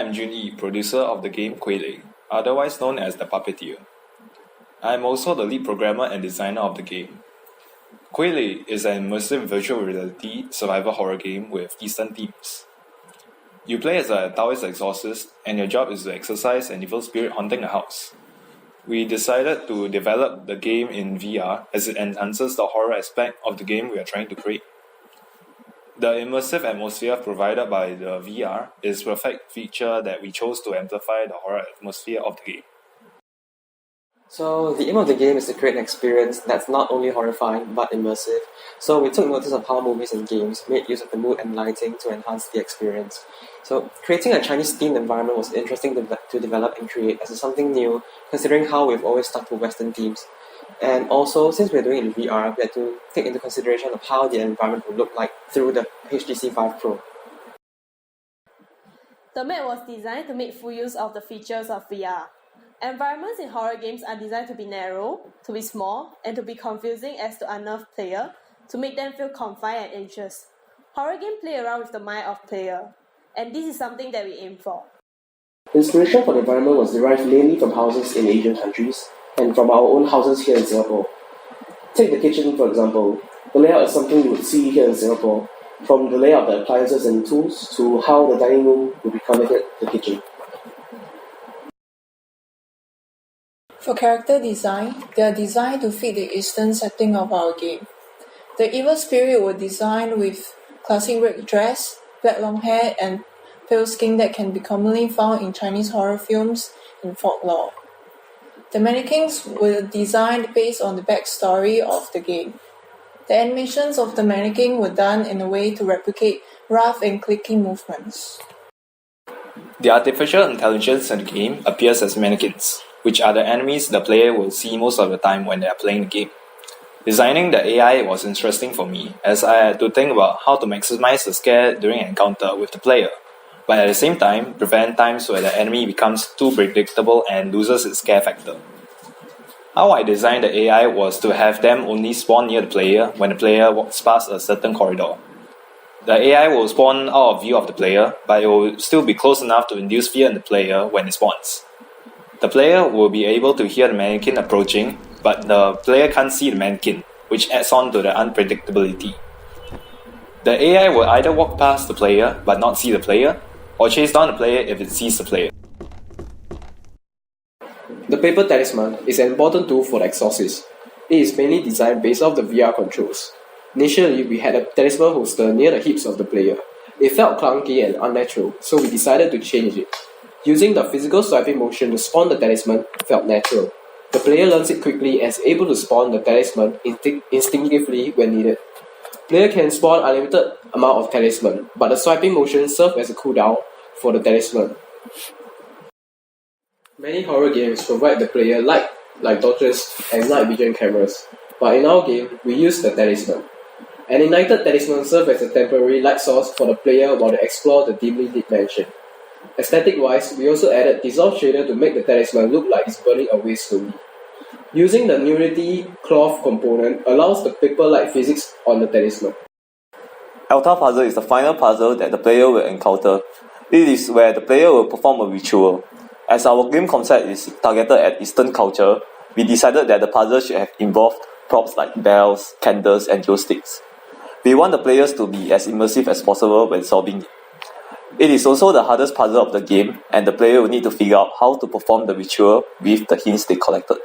I'm Junyi, producer of the game KuiLei, otherwise known as the Puppeteer. I'm also the lead programmer and designer of the game. KuiLei is an immersive virtual reality survival horror game with Eastern themes. You play as a Taoist exorcist, and your job is to exorcise an evil spirit haunting a house. We decided to develop the game in VR as it enhances the horror aspect of the game we are trying to create. The immersive atmosphere provided by the VR is a perfect feature that we chose to amplify the horror atmosphere of the game. So the aim of the game is to create an experience that's not only horrifying but immersive. So we took notice of how movies and games made use of the mood and lighting to enhance the experience. So creating a Chinese-themed environment was interesting to develop and create as something new, considering how we've always stuck to Western themes. And also, since we're doing it in VR, we had to take into consideration of how the environment would look like through the HTC Vive Pro. The map was designed to make full use of the features of VR. Environments in horror games are designed to be narrow, to be small, and to be confusing as to unnerve player, to make them feel confined and anxious. Horror games play around with the mind of player, and this is something that we aim for. Inspiration for the environment was derived mainly from houses in Asian countries, and from our own houses here in Singapore. Take the kitchen for example. The layout is something you would see here in Singapore, from the layout of the appliances and tools to how the dining room would be connected to the kitchen. For character design, they are designed to fit the Eastern setting of our game. The evil spirit were designed with classic red dress, black long hair, and pale skin that can be commonly found in Chinese horror films and folklore. The mannequins were designed based on the backstory of the game. The animations of the mannequin were done in a way to replicate rough and clicking movements. The artificial intelligence in the game appears as mannequins, which are the enemies the player will see most of the time when they are playing the game. Designing the AI was interesting for me, as I had to think about how to maximize the scare during an encounter with the player, but at the same time prevent times where the enemy becomes too predictable and loses its scare factor. How I designed the AI was to have them only spawn near the player when the player walks past a certain corridor. The AI will spawn out of view of the player, but it will still be close enough to induce fear in the player when it spawns. The player will be able to hear the mannequin approaching, but the player can't see the mannequin, which adds on to the unpredictability. The AI will either walk past the player but not see the player, or chase down the player if it sees the player. The paper talisman is an important tool for the exorcist. It is mainly designed based off the VR controls. Initially, we had a talisman holster near the hips of the player. It felt clunky and unnatural, so we decided to change it. Using the physical swiping motion to spawn the talisman felt natural. The player learns it quickly and is able to spawn the talisman instinctively when needed. Player can spawn unlimited amount of talisman, but the swiping motion serves as a cooldown for the talisman. Many horror games provide the player light, like torches and night vision cameras, but in our game, we use the talisman. An ignited talisman serves as a temporary light source for the player while they explore the dimly lit mansion. Aesthetic-wise, we also added dissolve shader to make the talisman look like it's burning away slowly. Using the nudity cloth component allows the paper-like physics on the talisman. Altar puzzle is the final puzzle that the player will encounter. It is where the player will perform a ritual. As our game concept is targeted at Eastern culture, we decided that the puzzle should have involved props like bells, candles, and glow sticks. We want the players to be as immersive as possible when solving it. It is also the hardest puzzle of the game, and the player will need to figure out how to perform the ritual with the hints they collected.